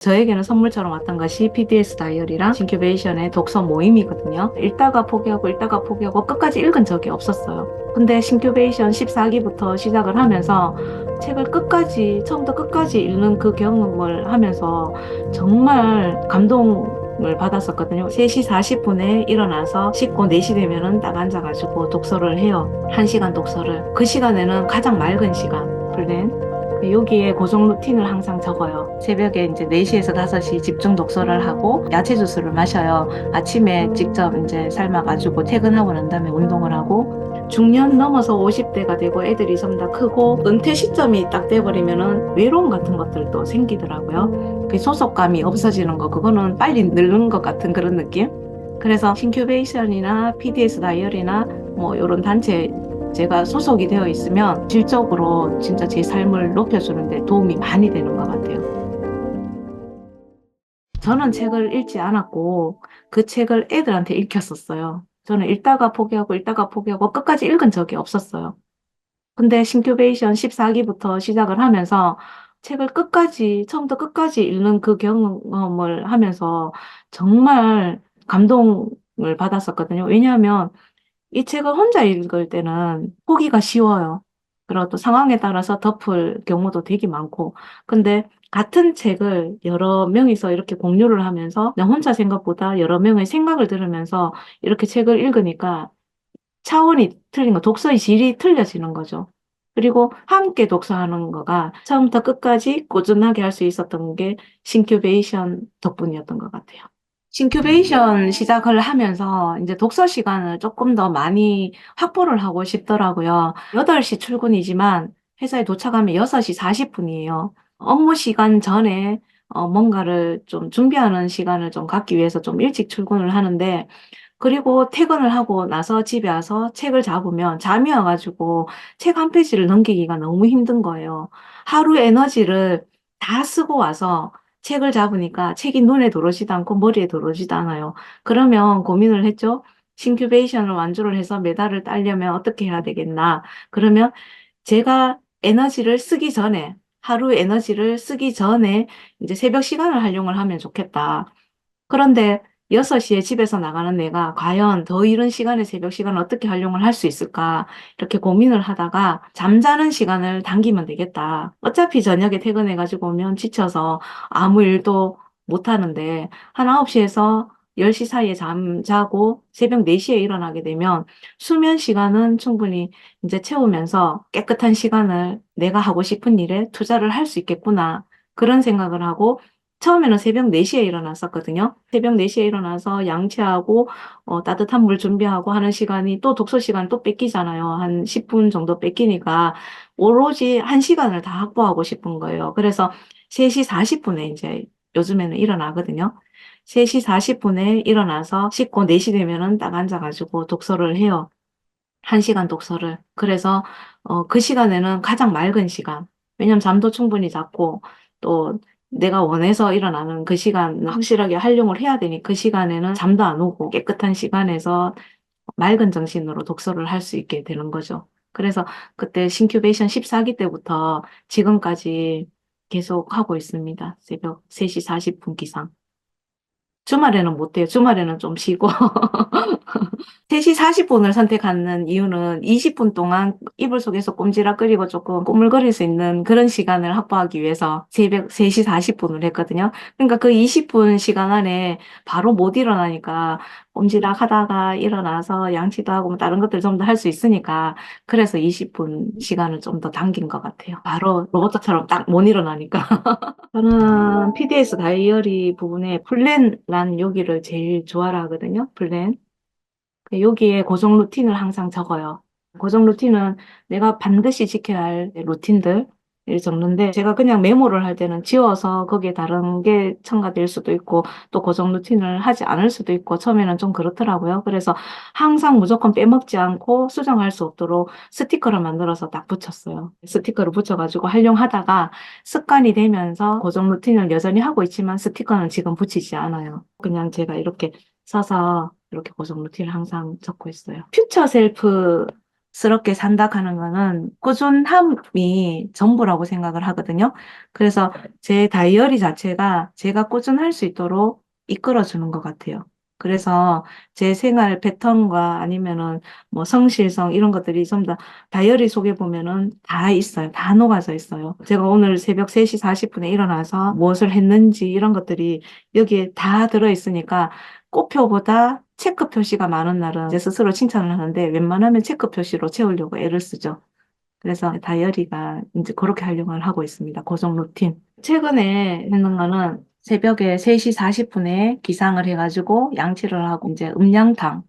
저에게는 선물처럼 왔던 것이 PDS 다이어리랑 싱큐베이션의 독서 모임이거든요. 읽다가 포기하고 끝까지 읽은 적이 없었어요. 근데 싱큐베이션 14기부터 시작을 하면서 책을 처음부터 끝까지 읽는 그 경험을 하면서 정말 감동을 받았었거든요. 3시 40분에 일어나서 씻고 4시 되면은 딱 앉아가지고 독서를 해요. 1시간 독서를. 그 시간에는 가장 맑은 시간, 블렌. 여기에 고정 루틴을 항상 적어요. 새벽에 이제 4시에서 5시 집중 독서를 하고 야채 주스를 마셔요. 아침에 직접 이제 삶아가지고 퇴근하고 난 다음에 운동을 하고 중년 넘어서 50대가 되고 애들이 좀 다 크고 은퇴 시점이 딱 돼버리면은 외로움 같은 것들도 생기더라고요. 그 소속감이 없어지는 거, 그거는 빨리 늙는 것 같은 그런 느낌? 그래서 싱큐베이션이나 PDS 다이어리나 뭐 이런 단체 제가 소속이 되어 있으면 질적으로 진짜 제 삶을 높여주는데 도움이 많이 되는 것 같아요. 저는 책을 읽지 않았고 그 책을 애들한테 읽혔었어요. 저는 읽다가 포기하고 끝까지 읽은 적이 없었어요. 근데 싱큐베이션 14기부터 시작을 하면서 책을 처음부터 끝까지 읽는 그 경험을 하면서 정말 감동을 받았었거든요. 왜냐하면 이 책을 혼자 읽을 때는 포기가 쉬워요. 그리고 또 상황에 따라서 덮을 경우도 되게 많고. 근데 같은 책을 여러 명이서 이렇게 공유를 하면서 나 혼자 생각보다 여러 명의 생각을 들으면서 이렇게 책을 읽으니까 차원이 틀린 거, 독서의 질이 틀려지는 거죠. 그리고 함께 독서하는 거가 처음부터 끝까지 꾸준하게 할 수 있었던 게 싱큐베이션 덕분이었던 것 같아요. 싱큐베이션 시작을 하면서 이제 독서 시간을 조금 더 많이 확보를 하고 싶더라고요. 8시 출근이지만 회사에 도착하면 6시 40분이에요. 업무 시간 전에 뭔가를 좀 준비하는 시간을 좀 갖기 위해서 좀 일찍 출근을 하는데 그리고 퇴근을 하고 나서 집에 와서 책을 잡으면 잠이 와가지고 책 한 페이지를 넘기기가 너무 힘든 거예요. 하루 에너지를 다 쓰고 와서 책을 잡으니까 책이 눈에 들어오지도 않고 머리에 들어오지도 않아요. 그러면 고민을 했죠. 싱큐베이션을 완주를 해서 메달을 따려면 어떻게 해야 되겠나. 그러면 제가 하루 에너지를 쓰기 전에 이제 새벽 시간을 활용을 하면 좋겠다. 그런데 6시에 집에서 나가는 내가 과연 더 이른 시간에 새벽 시간을 어떻게 활용을 할 수 있을까? 이렇게 고민을 하다가 잠자는 시간을 당기면 되겠다. 어차피 저녁에 퇴근해가지고 오면 지쳐서 아무 일도 못 하는데 한 9시에서 10시 사이에 잠자고 새벽 4시에 일어나게 되면 수면 시간은 충분히 이제 채우면서 깨끗한 시간을 내가 하고 싶은 일에 투자를 할 수 있겠구나. 그런 생각을 하고 처음에는 새벽 4시에 일어났었거든요. 새벽 4시에 일어나서 양치하고 따뜻한 물 준비하고 하는 시간이 또 독서 시간 또 뺏기잖아요. 한 10분 정도 뺏기니까 오로지 1시간을 다 확보하고 싶은 거예요. 그래서 3시 40분에 이제 요즘에는 일어나거든요. 3시 40분에 일어나서 씻고 4시 되면은 딱 앉아가지고 독서를 해요. 1시간 독서를. 그래서 그 시간에는 가장 맑은 시간. 왜냐면 잠도 충분히 잤고 또 내가 원해서 일어나는 그 시간 확실하게 활용을 해야 되니 그 시간에는 잠도 안 오고 깨끗한 시간에서 맑은 정신으로 독서를 할 수 있게 되는 거죠. 그래서 그때 싱큐베이션 14기 때부터 지금까지 계속 하고 있습니다. 새벽 3시 40분 기상. 주말에는 못 돼요. 주말에는 좀 쉬고. 3시 40분을 선택하는 이유는 20분 동안 이불 속에서 꼼지락거리고 조금 꾸물거릴 수 있는 그런 시간을 확보하기 위해서 새벽 3시 40분을 했거든요. 그러니까 그 20분 시간 안에 바로 못 일어나니까 꼼지락 하다가 일어나서 양치도 하고 뭐 다른 것들 좀 더 할 수 있으니까 그래서 20분 시간을 좀 더 당긴 것 같아요. 바로 로봇처럼 딱 못 일어나니까. 저는 PDS 다이어리 부분에 플랜란 여기를 제일 좋아라 하거든요. 플랜. 여기에 고정 루틴을 항상 적어요. 고정 루틴은 내가 반드시 지켜야 할 루틴들 적는데 제가 그냥 메모를 할 때는 지워서 거기에 다른 게 첨가될 수도 있고 또 고정 루틴을 하지 않을 수도 있고 처음에는 좀 그렇더라고요. 그래서 항상 무조건 빼먹지 않고 수정할 수 없도록 스티커를 만들어서 딱 붙였어요. 스티커를 붙여가지고 활용하다가 습관이 되면서 고정 루틴을 여전히 하고 있지만 스티커는 지금 붙이지 않아요. 그냥 제가 이렇게 써서 이렇게 고정 루틴을 항상 적고 있어요. 퓨처 셀프 스럽게 산다 하는 거는 꾸준함이 전부라고 생각을 하거든요. 그래서 제 다이어리 자체가 제가 꾸준할 수 있도록 이끌어주는 것 같아요. 그래서 제 생활 패턴과 아니면은 뭐 성실성 이런 것들이 전부 다 다이어리 속에 보면은 다 있어요. 다 녹아져 있어요. 제가 오늘 새벽 3시 40분에 일어나서 무엇을 했는지 이런 것들이 여기에 다 들어있으니까 꽃표보다 체크 표시가 많은 날은 제 스스로 칭찬을 하는데 웬만하면 체크 표시로 채우려고 애를 쓰죠. 그래서 다이어리가 이제 그렇게 활용을 하고 있습니다. 고정 루틴. 최근에 했는 거는 새벽에 3시 40분에 기상을 해가지고 양치를 하고 이제 음량탕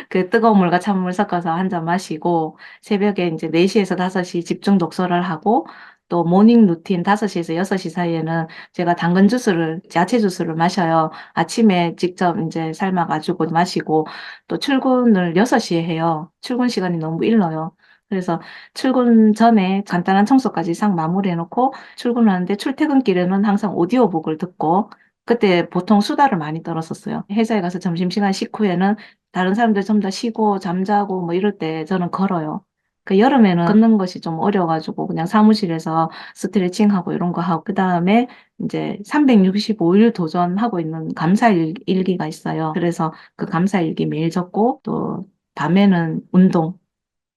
그 뜨거운 물과 찬물 섞어서 한 잔 마시고 새벽에 이제 4시에서 5시 집중 독서를 하고 또 모닝 루틴 5시에서 6시 사이에는 제가 당근 주스를 야채 주스를 마셔요. 아침에 직접 이제 삶아가지고 마시고 또 출근을 6시에 해요. 출근 시간이 너무 일러요. 그래서 출근 전에 간단한 청소까지 싹 마무리해놓고 출근하는데 출퇴근길에는 항상 오디오북을 듣고 그때 보통 수다를 많이 떨었었어요. 회사에 가서 점심시간 식후에는 다른 사람들 전부 다 쉬고 잠자고 뭐 이럴 때 저는 걸어요. 그 여름에는 걷는 것이 좀 어려가지고 그냥 사무실에서 스트레칭하고 이런 거 하고 그다음에 이제 365일 도전하고 있는 감사일기가 있어요. 그래서 그 감사일기 매일 적고 또 밤에는 운동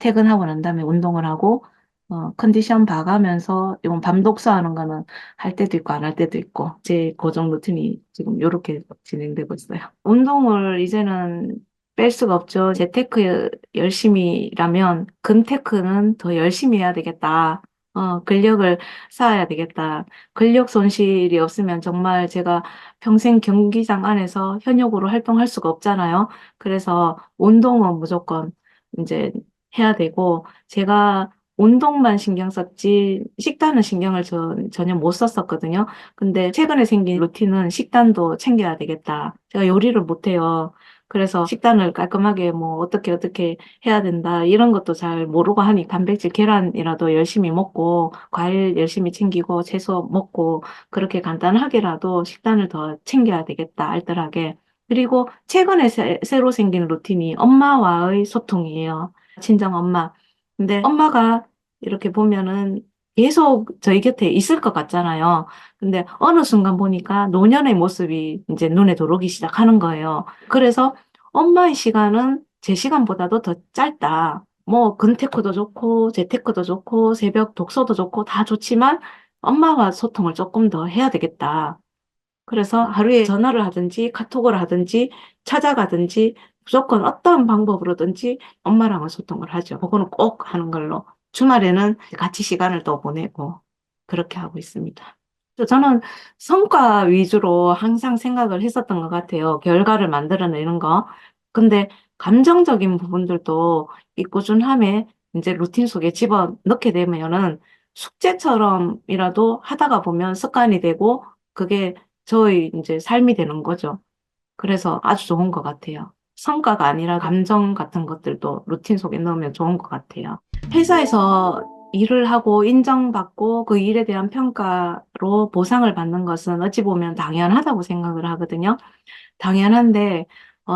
퇴근하고 난 다음에 운동을 하고, 컨디션 봐가면서, 이건 밤 독서하는 거는 할 때도 있고 안 할 때도 있고, 제 고정 루틴이 지금 이렇게 진행되고 있어요. 운동을 이제는 뺄 수가 없죠. 재테크 열심히라면, 근테크는 더 열심히 해야 되겠다. 근력을 쌓아야 되겠다. 근력 손실이 없으면 정말 제가 평생 경기장 안에서 현역으로 활동할 수가 없잖아요. 그래서 운동은 무조건 이제 해야 되고, 제가 운동만 신경 썼지, 식단은 신경을 전혀 못 썼었거든요. 근데 최근에 생긴 루틴은 식단도 챙겨야 되겠다. 제가 요리를 못 해요. 그래서 식단을 깔끔하게 뭐 어떻게 해야 된다. 이런 것도 잘 모르고 하니 단백질 계란이라도 열심히 먹고, 과일 열심히 챙기고, 채소 먹고, 그렇게 간단하게라도 식단을 더 챙겨야 되겠다. 알뜰하게. 그리고 최근에 새로 생긴 루틴이 엄마와의 소통이에요. 친정 엄마. 근데 엄마가 이렇게 보면은 계속 저희 곁에 있을 것 같잖아요. 근데 어느 순간 보니까 노년의 모습이 이제 눈에 들어오기 시작하는 거예요. 그래서 엄마의 시간은 제 시간보다도 더 짧다. 뭐 근테크도 좋고 재테크도 좋고 새벽 독서도 좋고 다 좋지만 엄마와 소통을 조금 더 해야 되겠다. 그래서 하루에 전화를 하든지 카톡을 하든지 찾아가든지 무조건 어떠한 방법으로든지 엄마랑은 소통을 하죠. 그거는 꼭 하는 걸로. 주말에는 같이 시간을 또 보내고 그렇게 하고 있습니다. 그래서 저는 성과 위주로 항상 생각을 했었던 것 같아요. 결과를 만들어내는 거. 근데 감정적인 부분들도 이 꾸준함에 이제 루틴 속에 집어 넣게 되면은 숙제처럼이라도 하다가 보면 습관이 되고 그게 저의 이제 삶이 되는 거죠. 그래서 아주 좋은 것 같아요. 성과가 아니라 감정 같은 것들도 루틴 속에 넣으면 좋은 것 같아요. 회사에서 일을 하고 인정받고 그 일에 대한 평가로 보상을 받는 것은 어찌 보면 당연하다고 생각을 하거든요. 당연한데,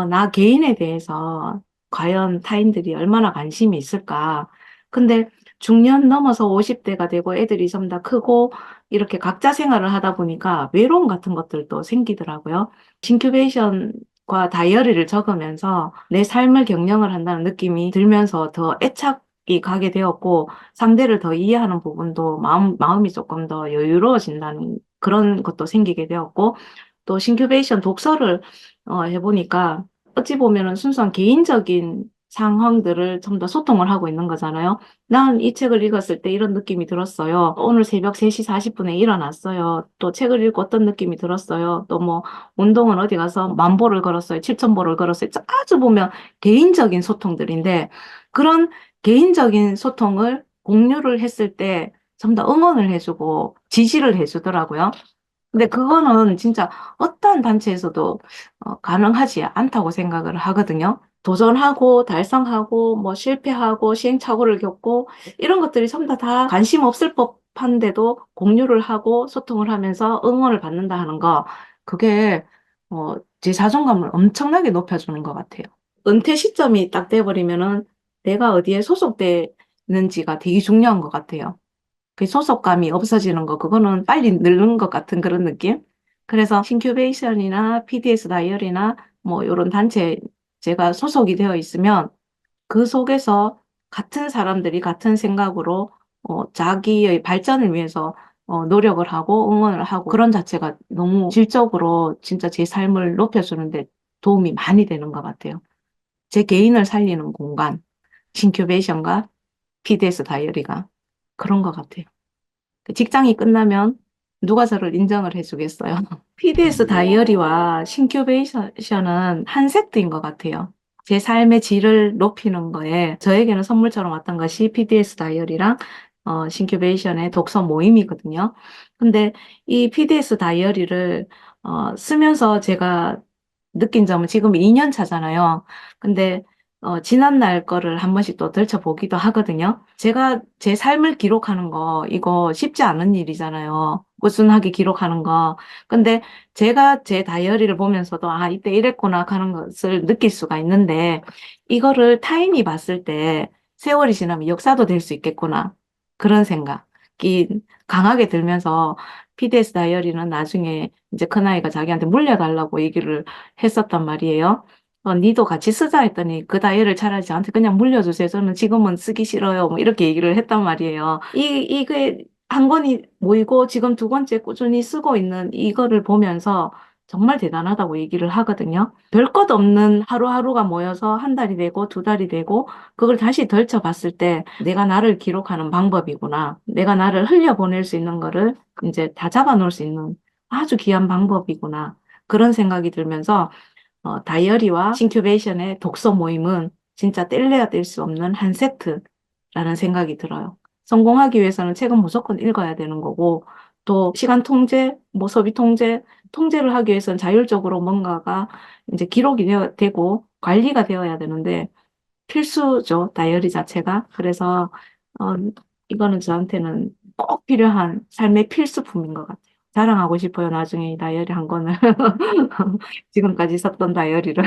나 개인에 대해서 과연 타인들이 얼마나 관심이 있을까. 근데 중년 넘어서 50대가 되고 애들이 좀 다 크고 이렇게 각자 생활을 하다 보니까 외로움 같은 것들도 생기더라고요. 싱큐베이션과 다이어리를 적으면서 내 삶을 경영을 한다는 느낌이 들면서 더 애착이 가게 되었고 상대를 더 이해하는 부분도 마음이 조금 더 여유로워진다는 그런 것도 생기게 되었고 또 싱큐베이션 독서를 해보니까 어찌 보면은 순수한 개인적인 상황들을 좀 더 소통을 하고 있는 거잖아요. 난 이 책을 읽었을 때 이런 느낌이 들었어요. 오늘 새벽 3시 40분에 일어났어요. 또 책을 읽고 어떤 느낌이 들었어요. 또 뭐 운동은 어디 가서 10,000보를 걸었어요. 7,000보를 걸었어요. 아주 보면 개인적인 소통들인데 그런 개인적인 소통을 공유를 했을 때 좀 더 응원을 해주고 지지를 해주더라고요. 근데 그거는 진짜 어떠한 단체에서도 가능하지 않다고 생각을 하거든요. 도전하고 달성하고 뭐 실패하고 시행착오를 겪고 이런 것들이 전부 다 관심 없을 법한데도 공유를 하고 소통을 하면서 응원을 받는다 하는 거 그게 제 자존감을 엄청나게 높여주는 것 같아요. 은퇴 시점이 딱 돼버리면은 내가 어디에 소속되는지가 되게 중요한 것 같아요. 그 소속감이 없어지는 거, 그거는 빨리 늙는 것 같은 그런 느낌? 그래서 신큐베이션이나 PDS 다이어리나 뭐 이런 단체 제가 소속이 되어 있으면 그 속에서 같은 사람들이 같은 생각으로 자기의 발전을 위해서 노력을 하고 응원을 하고 그런 자체가 너무 질적으로 진짜 제 삶을 높여주는데 도움이 많이 되는 것 같아요. 제 개인을 살리는 공간, 신큐베이션과 PDS 다이어리가 그런 것 같아요. 그 직장이 끝나면 누가 저를 인정을 해주겠어요. PDS 다이어리와 신큐베이션은 한 세트인 것 같아요. 제 삶의 질을 높이는 거에 저에게는 선물처럼 왔던 것이 PDS 다이어리랑 신큐베이션의 독서 모임이거든요. 근데 이 PDS 다이어리를 쓰면서 제가 느낀 점은 지금 2년 차잖아요. 근데 지난 날 거를 한 번씩 또 들춰보기도 하거든요. 제가 제 삶을 기록하는 거, 이거 쉽지 않은 일이잖아요. 꾸준하게 기록하는 거. 근데 제가 제 다이어리를 보면서도, 아, 이때 이랬구나 하는 것을 느낄 수가 있는데, 이거를 타인이 봤을 때 세월이 지나면 역사도 될 수 있겠구나. 그런 생각이 강하게 들면서 PDS 다이어리는 나중에 이제 큰아이가 자기한테 물려달라고 얘기를 했었단 말이에요. 니도 같이 쓰자 했더니 그 다이어리를 차라리 저한테 그냥 물려주세요. 저는 지금은 쓰기 싫어요. 뭐 이렇게 얘기를 했단 말이에요. 이게 한 권이 모이고 지금 두 번째 꾸준히 쓰고 있는 이거를 보면서 정말 대단하다고 얘기를 하거든요. 별 것 없는 하루하루가 모여서 한 달이 되고 두 달이 되고 그걸 다시 덜쳐봤을 때 내가 나를 기록하는 방법이구나. 내가 나를 흘려보낼 수 있는 거를 이제 다 잡아놓을 수 있는 아주 귀한 방법이구나. 그런 생각이 들면서 다이어리와 싱큐베이션의 독서 모임은 진짜 뗄래야 뗄 수 없는 한 세트라는 생각이 들어요. 성공하기 위해서는 책은 무조건 읽어야 되는 거고, 또 시간 통제, 뭐 소비 통제, 통제를 하기 위해서는 자율적으로 뭔가가 이제 기록이 되고 관리가 되어야 되는데 필수죠, 다이어리 자체가. 그래서 어, 이거는 저한테는 꼭 필요한 삶의 필수품인 것 같아요. 자랑하고 싶어요, 나중에 이 다이어리 한 권을. 지금까지 썼던 다이어리를.